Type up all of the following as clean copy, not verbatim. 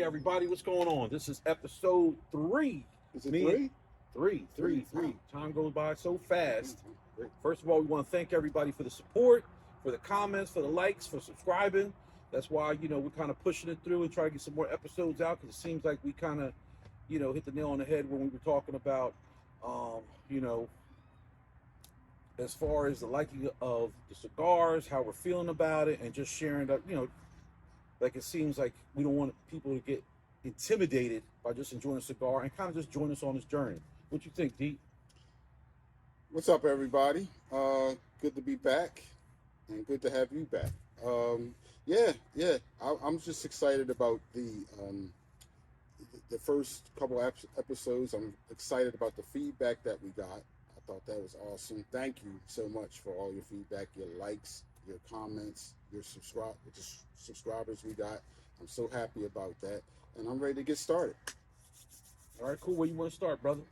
everybody, what's going on? This is episode 3. Is it three? Three. Time goes by so fast. First of all, we want to thank everybody for the support, for the comments, for the likes, for subscribing. That's why, we're kind of pushing it through and trying to get some more episodes out, because it seems like we kind of, hit the nail on the head when we were talking about, as far as the liking of the cigars, how we're feeling about it, and just sharing that, like it seems like we don't want people to get intimidated by just enjoying a cigar and kind of just join us on this journey. What you think, Deit? What's up, everybody? Good to be back, and good to have you back. I'm just excited about the first couple episodes. I'm excited about the feedback that we got. I thought that was awesome. Thank you so much for all your feedback, your likes, your comments, your subscribers we got. I'm so happy about that, and I'm ready to get started. All right, cool. Where you want to start, brother?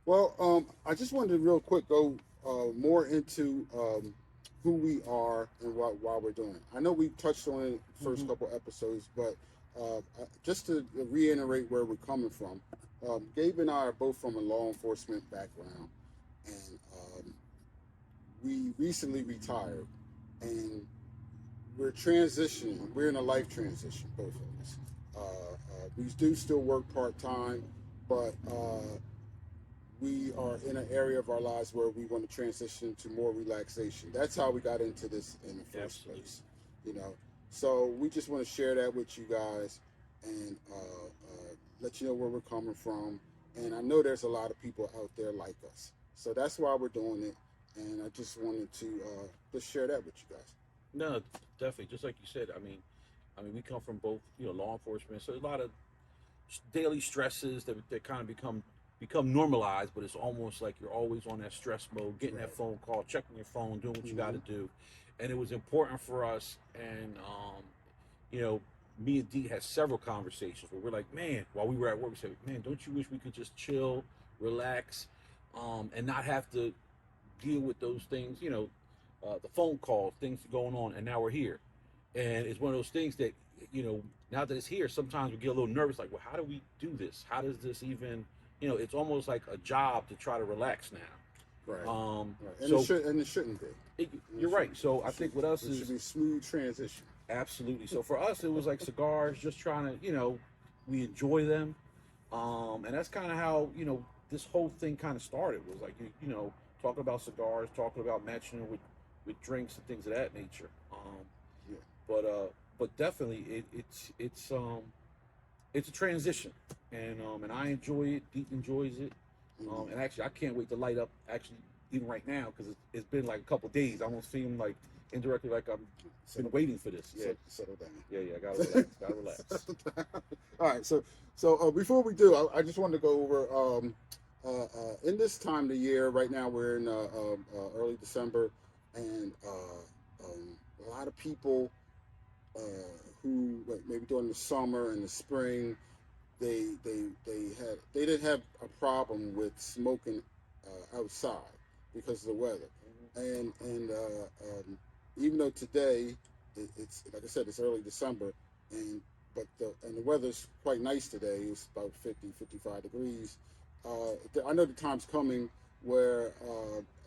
Well, I just wanted to real quick go more into who we are and why we're doing it. I know we touched on it first couple episodes, but just to reiterate where we're coming from, Gabe and I are both from a law enforcement background, and we recently retired, and we're transitioning. We're in a life transition, both of us. We do still work part-time, but we are in an area of our lives where we want to transition to more relaxation. That's how we got into this in the first place, So we just want to share that with you guys and let you know where we're coming from. And I know there's a lot of people out there like us. So that's why we're doing it. And I just wanted to just share that with you guys. No, definitely. Just like you said, I mean, we come from both, law enforcement. So there's a lot of daily stresses that kind of become normalized, but it's almost like you're always on that stress mode, getting that phone call, checking your phone, doing what you got to do. And it was important for us. And, me and Deit had several conversations where we're like, man, while we were at work, we said, man, don't you wish we could just chill, relax, and not have to deal with those things, the phone calls, things going on, and now we're here. And it's one of those things that, now that it's here, sometimes we get a little nervous, like, well, how do we do this? How does this even, it's almost like a job to try to relax now. Right. Right. And it shouldn't be. You're right. So I think with us it should be a smooth transition. Absolutely. So for us, it was like cigars, just trying to, we enjoy them. And that's kind of how, this whole thing kind of started, was like, talking about cigars, talking about matching it with drinks and things of that nature. But definitely it's a transition, and I enjoy it. Deit enjoys it, and actually I can't wait to light up. Actually, even right now, because it's been like a couple of days. I almost feel like indirectly like I've been waiting for this. Yeah, settle down. Yeah, gotta relax. All right, so before we do, I just wanted to go over in this time of the year. Right now, we're in early December, and a lot of people who maybe during the summer and the spring, they didn't have a problem with smoking outside because of the weather, and even though today it's like I said, it's early December, but the weather's quite nice today. It's about 50, 55 degrees. I know the time's coming where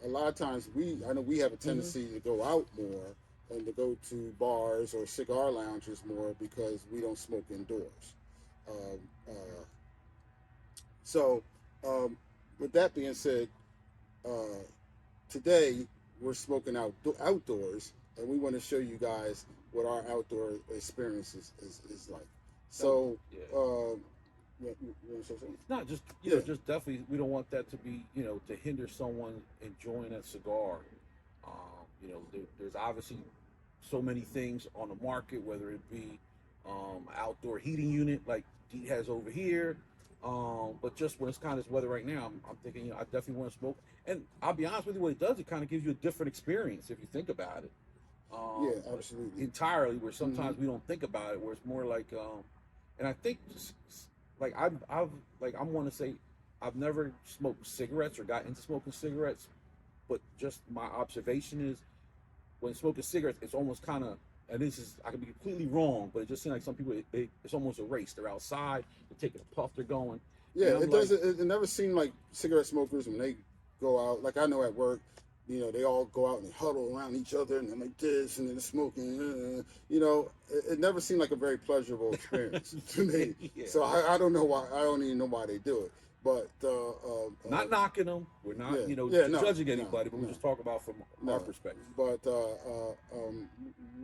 a lot of times I know we have a tendency to go out more and to go to bars or cigar lounges more because we don't smoke indoors. So with that being said, today we're smoking outdoors, and we want to show you guys what our outdoor experience is like. So, you want to say something? It's not just, just definitely, we don't want that to be, to hinder someone enjoying that cigar. There's obviously so many things on the market, whether it be outdoor heating unit like Deit has over here, but just when it's kind of this weather right now, I'm thinking, I definitely want to smoke. And I'll be honest with you, what it does, it kind of gives you a different experience if you think about it. Yeah, absolutely. Entirely, where sometimes we don't think about it, where it's more like, and I think just, like I'm want to say I've never smoked cigarettes or got into smoking cigarettes, but just my observation is when smoking cigarettes, it's almost kind of and this is, I could be completely wrong, but it just seems like some people, it's almost a race. They're outside, they're taking a puff, they're going. Yeah, And I'm it like, doesn't. It never seemed like cigarette smokers when they go out. Like I know at work, they all go out and they huddle around each other and they're like this and then they're smoking. It never seemed like a very pleasurable experience to me. yeah. So I don't know why. I don't even know why they do it. But Not knocking them. We're not, no, judging anybody, but no, we're just talking about from our perspective. But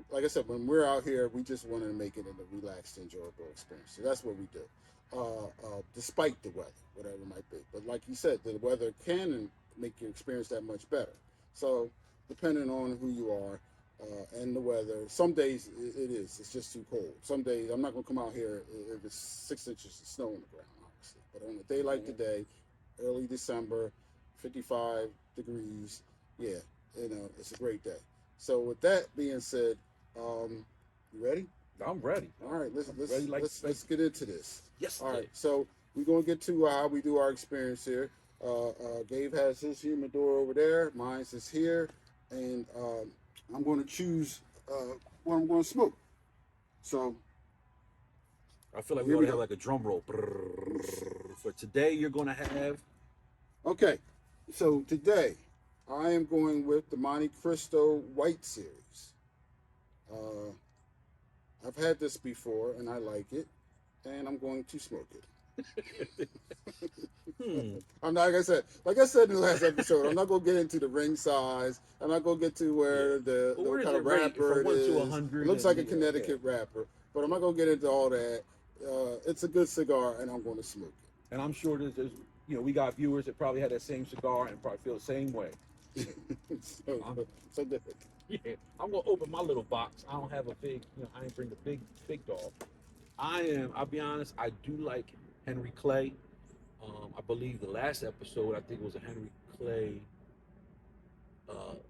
like I said, when we're out here, we just want to make it a relaxed, enjoyable experience. So that's what we do. Despite the weather, whatever it might be. But like you said, the weather can make your experience that much better. So depending on who you are and the weather, some days it is. It's just too cold. Some days I'm not going to come out here if it's 6 inches of snow on the ground, obviously. But on a day like today, early December, 55 degrees, yeah, it's a great day. So with that being said, you ready? I'm ready. All right, let's get into this. Yes. All right, so we're gonna get to how we do our experience here. Gabe has his humidor over there. Mine's is here, and I'm going to choose what I'm going to smoke. So I feel like here we we ought to have go. like a drum roll. Brrr. For today, you're going to have. Okay, so today I am going with the Monte Cristo White Series. I've had this before and I like it, and I'm going to smoke it. I'm not, like I said in the last episode, I'm not gonna get into the ring size. I'm not gonna get to where the kind of wrapper it is. It looks like a Connecticut wrapper, but I'm not gonna get into all that. It's a good cigar, and I'm going to smoke it. And I'm sure there's we got viewers that probably had that same cigar and probably feel the same way. So different. Yeah, I'm gonna open my little box. I don't have a big, I didn't bring the big dog. I'll be honest, I do like Henry Clay. I believe the last episode, I think it was a Henry Clay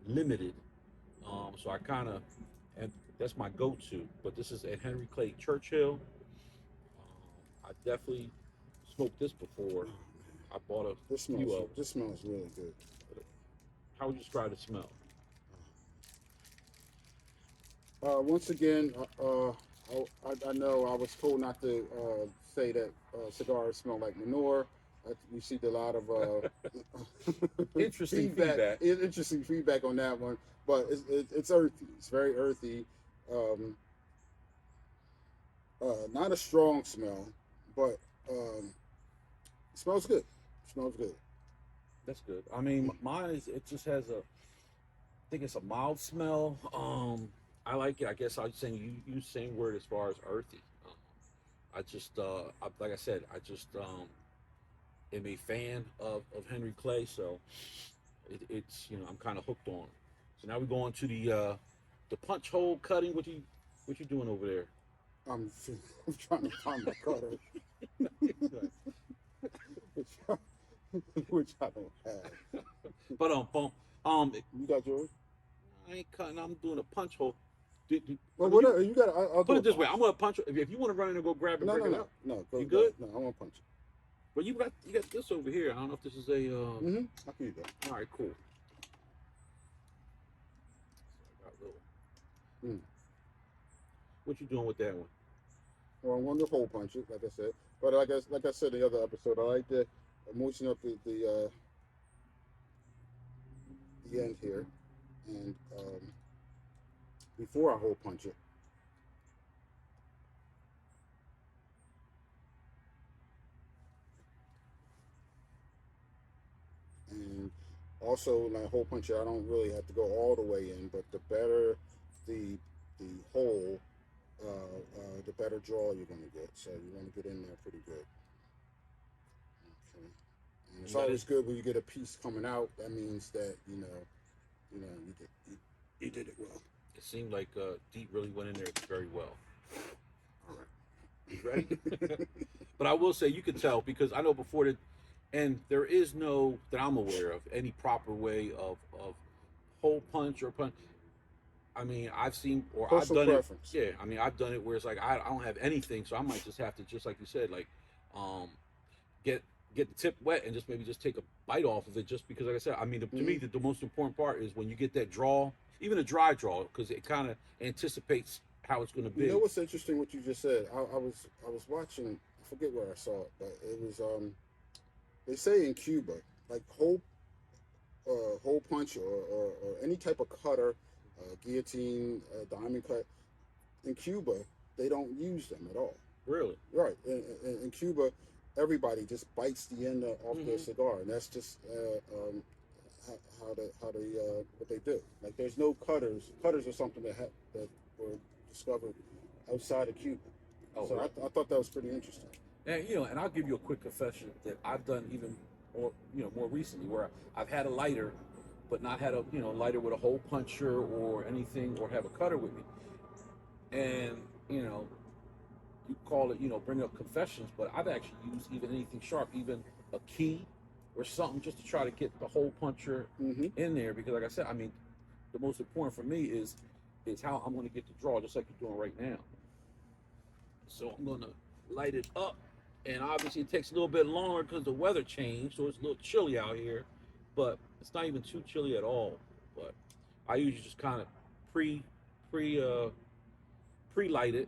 limited. So I kind of, and that's my go-to. But this is a Henry Clay Churchill. I definitely smoked this before. I bought a This few smells. of them. This smells really good. How would you describe the smell? Once again, I know I was told not to say that cigars smell like manure. We see a lot of Interesting feedback. Interesting feedback on that one, but it's earthy. It's very earthy. Not a strong smell, but it smells good. It smells good. That's good. I mean, mine it just has I think it's a mild smell. I like it. I guess I was saying you use the same word as far as earthy. I just, like I said, I just am a fan of Henry Clay, so it's I'm kind of hooked on. So now we go on to the punch hole cutting. What you doing over there? I'm trying to find my cutter, which I don't have. But You got yours? I ain't cutting. I'm doing a punch hole. Well, whatever you got. I'll put do it this way. I'm gonna punch. If you want to run in and go grab it, No. Go, you good? No, I won't punch it. Well, you got this over here. I don't know if this is a. I can use that. All right, cool. What you doing with that one? Well, I want to hole punch it, like I said. But like I said in the other episode, I like to moisten up the end here, and before I hole punch it. And also, like hole puncher, I don't really have to go all the way in, but the better the hole, the better draw you're going to get. So you want to get in there pretty good. Okay. And it's always good when you get a piece coming out. That means that you did it well. It seemed like Deit really went in there very well. All right, you ready? But I will say you can tell because I know before that. And there is no, that I'm aware of, any proper way of hole punch or punch. I mean, I've seen, or Personal I've done preference. it. Yeah, I mean, I've done it where it's like, I don't have anything, so I might just have to, just like you said, like, get get the tip wet and just maybe just take a bite off of it, just because, like I said, I mean, to me, the most important part is when you get that draw, even a dry draw, because it kind of anticipates how it's going to You be. know what's interesting? What you just said. I was watching. I forget where I saw it, but it was they say in Cuba, like hole punch or any type of cutter, guillotine, diamond cut. In Cuba, they don't use them at all. Really? Right. In Cuba, everybody just bites the end off their cigar, and that's just how they what they do. Like there's no cutters. Cutters are something that were discovered outside of Cuba. Oh, So right. I thought that was pretty interesting. And and I'll give you a quick confession that I've done even more, more recently, where I've had a lighter, but not had a lighter with a hole puncher or anything, or have a cutter with me. And you call it, bring up confessions, but I've actually used even anything sharp, even a key or something, just to try to get the hole puncher in there. Because, like I said, I mean, the most important for me is how I'm going to get the draw, just like you're doing right now. So I'm going to light it up, and obviously it takes a little bit longer because the weather changed, so it's a little chilly out here, but it's not even too chilly at all. But I usually just kind of pre light it,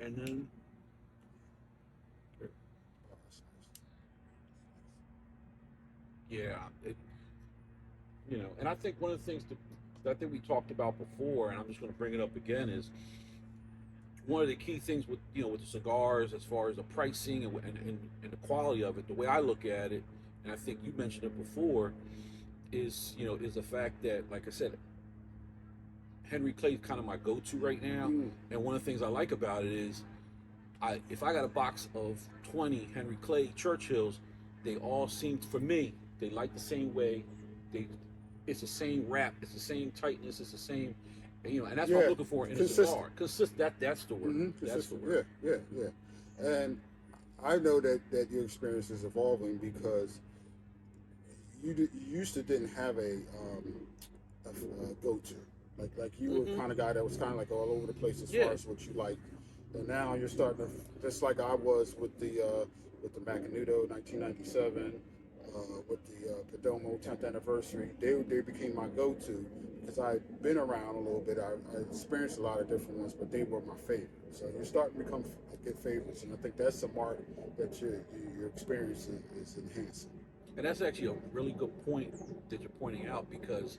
and then yeah, and I think one of the things that I think we talked about before, and I'm just going to bring it up again, is one of the key things with with the cigars, as far as the pricing and the quality of it. The way I look at it, and I think you mentioned it before, is is the fact that, like I said, Henry Clay is kind of my go-to right now. And one of the things I like about it is, if I got a box of 20 Henry Clay Churchills, they all seem, for me, they like the same way. It's the same wrap, it's the same tightness, it's the same, and that's what I'm looking for in a cigar. That's the word. That's the word. Yeah. And I know that your experience is evolving, because you used to didn't have a go-to. Like you were kind of guy that was kind of like all over the place as far as what you like, and now you're starting to, just like I was with the Macanudo 1997, with the Perdomo 10th anniversary. They became my go-to because I've been around a little bit. I experienced a lot of different ones, but they were my favorite. So you're starting to become get favorites, and I think that's the mark that your experience is enhancing. And that's actually a really good point that you're pointing out, because,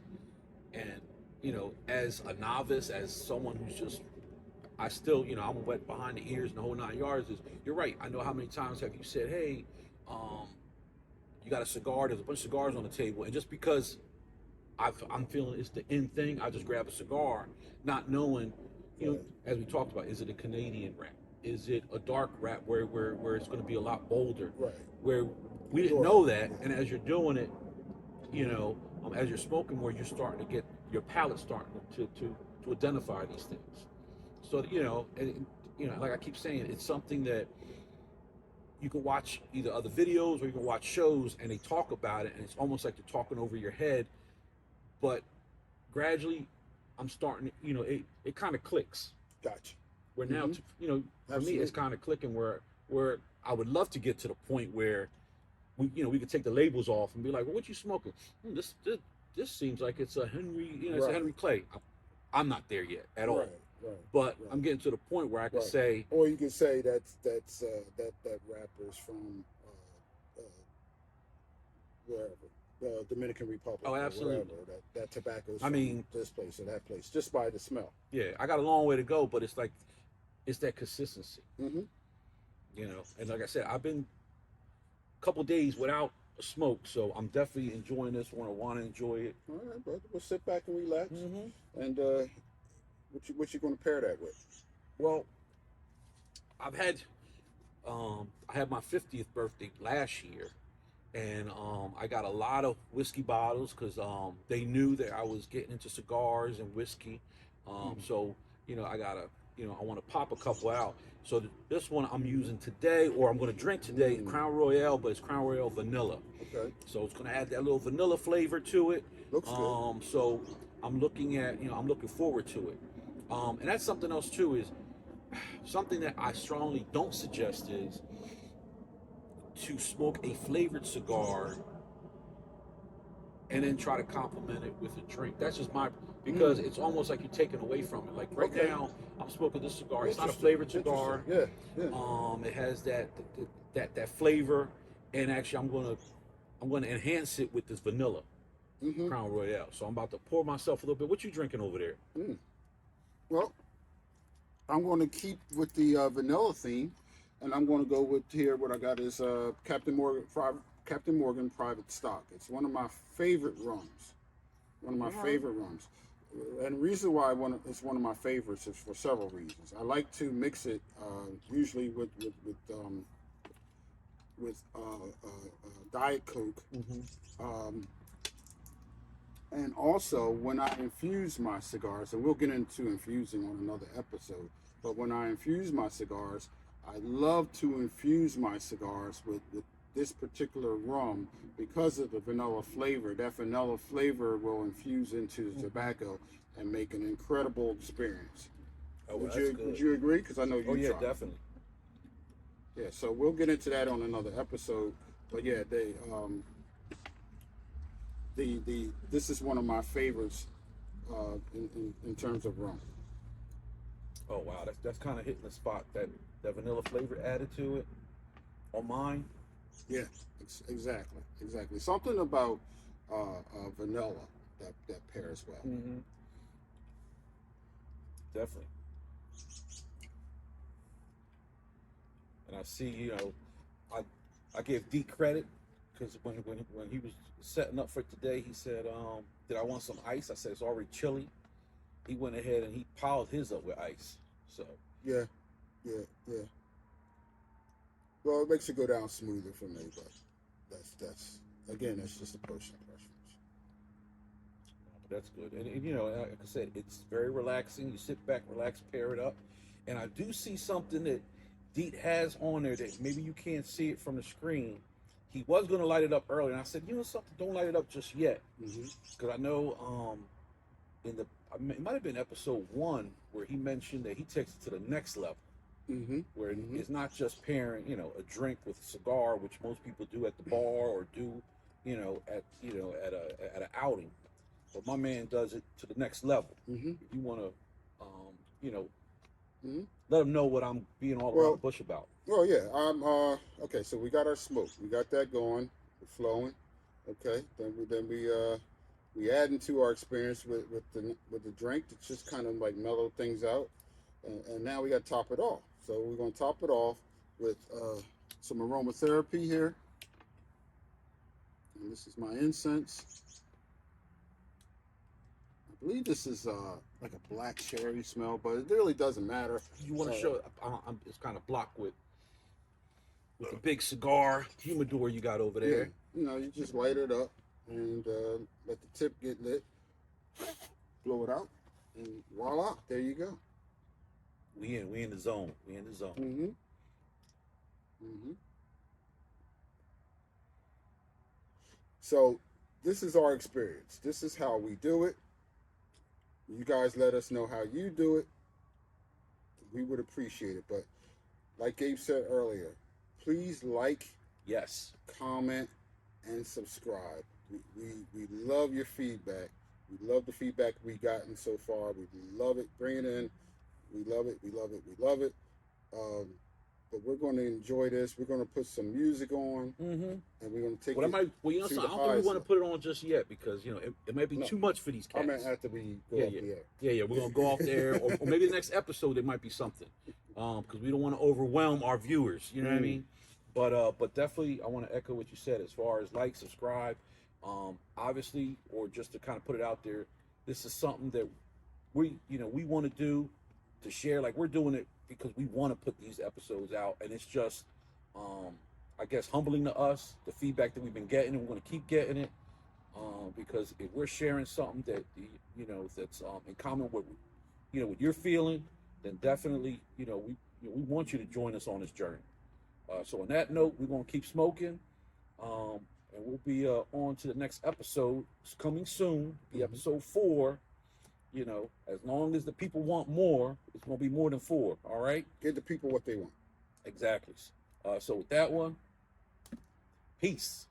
and as a novice, as someone who's just, I still, I'm wet behind the ears and the whole 9 yards. Is, you're right. I know how many times have you said, hey, you got a cigar? There's a bunch of cigars on the table, and just because I'm feeling it's the in thing, I just grab a cigar, not knowing, as we talked about, is it a Canadian wrap? Is it a dark wrap where it's going to be a lot bolder? Right. Where we didn't know that, and as you're doing it, as you're smoking more, you're starting to get your palate starting to identify these things. So and like I keep saying, it's something that you can watch either other videos or you can watch shows, and they talk about it, and it's almost like they're talking over your head. But gradually, I'm starting to, it kind of clicks. Gotcha. Where now, for me, it's kind of clicking where I would love to get to the point where we could take the labels off and be like, well, what you smoking? This seems like it's a Henry, it's a Henry Clay. I'm not there yet at all. But I'm getting to the point where I can say, or you can say that rapper is from wherever, Dominican Republic. Oh, absolutely. Wherever, that tobacco is from this place or that place, just by the smell. Yeah, I got a long way to go, but it's like, it's that consistency. And like I said, I've been a couple days without a smoke, so I'm definitely enjoying this one. I want to enjoy it. All right, brother. We'll sit back and relax. And what you going to pair that with? Well, I had my 50th birthday last year, and I got a lot of whiskey bottles because they knew that I was getting into cigars and whiskey. So I gotta, I want to pop a couple out. So this one I'm using today, or I'm going to drink today, Crown Royale, but it's Crown Royale vanilla. Okay. So it's going to add that little vanilla flavor to it. Looks good. So I'm looking forward to it. And that's something else too, is something that I strongly don't suggest is to smoke a flavored cigar and then try to complement it with a drink. That's just my, because it's almost like you're taking away from it. Like right now, I'm smoking this cigar. It's not a flavored cigar. Yeah, yeah. It has that flavor, and actually, I'm gonna enhance it with this vanilla Crown Royale. So I'm about to pour myself a little bit. What you drinking over there? Well, I'm going to keep with the vanilla theme, and I'm going to go with here. What I got is Captain Morgan Private Stock. It's one of my favorite rums. One of my favorite rums. And the reason why it's one of my favorites is for several reasons. I like to mix it usually with Diet Coke. And also, when I infuse my cigars, and we'll get into infusing on another episode, but when I infuse my cigars, I love to infuse my cigars with this particular rum because of the vanilla flavor. That vanilla flavor will infuse into the tobacco and make an incredible experience. Oh, well, would you agree? Because I know you Oh, yeah, tried. definitely. Yeah, so we'll get into that on another episode. But yeah, this is one of my favorites in terms of rum. Oh, wow, that's kind of hitting the spot. That vanilla flavor added to it on mine. Yeah, exactly. Something about vanilla that pairs well. Definitely. And I see, I give Deit credit because when he was setting up for today, he said, "Did I want some ice?" I said, "It's already chilly." He went ahead and he piled his up with ice. So yeah. Well, it makes it go down smoother for me, but that's just a personal preference. But that's good, and like I said, it's very relaxing. You sit back, relax, pair it up, and I do see something that Deit has on there that maybe you can't see it from the screen. He was going to light it up earlier, and I said, something, don't light it up just yet, because I know it might have been episode 1 where he mentioned that he takes it to the next level, where it's not just pairing, a drink with a cigar, which most people do at the bar or do, at an outing, but my man does it to the next level. If you want to, let them know what I'm being all around the bush about. Well, yeah, I'm okay. So we got our smoke, we got that going, we're flowing. Okay, then we add into our experience with the drink to just kind of like mellow things out, and now we got to top it off. So we're going to top it off with some aromatherapy here, and this is my incense. I believe this is like a black cherry smell, but it really doesn't matter. You want to show? It's kind of blocked with the big cigar humidor you got over there. Yeah, you just light it up and let the tip get lit, blow it out, and voila, there you go. We in the zone. So this is our experience. This is how we do it. You guys let us know how you do it. We would appreciate it. But like Gabe said earlier, please like, yes, comment, and subscribe. We love your feedback. We love the feedback we've gotten so far. We love it. Bring it in. We love it. But we're going to enjoy this. We're going to put some music on, and we're going to take it. I don't think we want to put it on just yet because it might be too much for these cats. I mean, after we go off the air. Yeah. We're gonna go off there, or maybe the next episode there might be something, because we don't want to overwhelm our viewers. You know what I mean? But definitely, I want to echo what you said as far as like, subscribe, obviously, or just to kind of put it out there. This is something that we want to do to share. Like, we're doing it because we want to put these episodes out, and it's just I guess humbling to us, the feedback that we've been getting, and we're going to keep getting it, because if we're sharing something that that's in common with what you're feeling, then definitely we want you to join us on this journey. So on that note, we're going to keep smoking, and we'll be on to the next episode. It's coming soon, be episode 4. As long as the people want more, it's going to be more than 4. All right? Give the people what they want. Exactly. So with that one, Peace.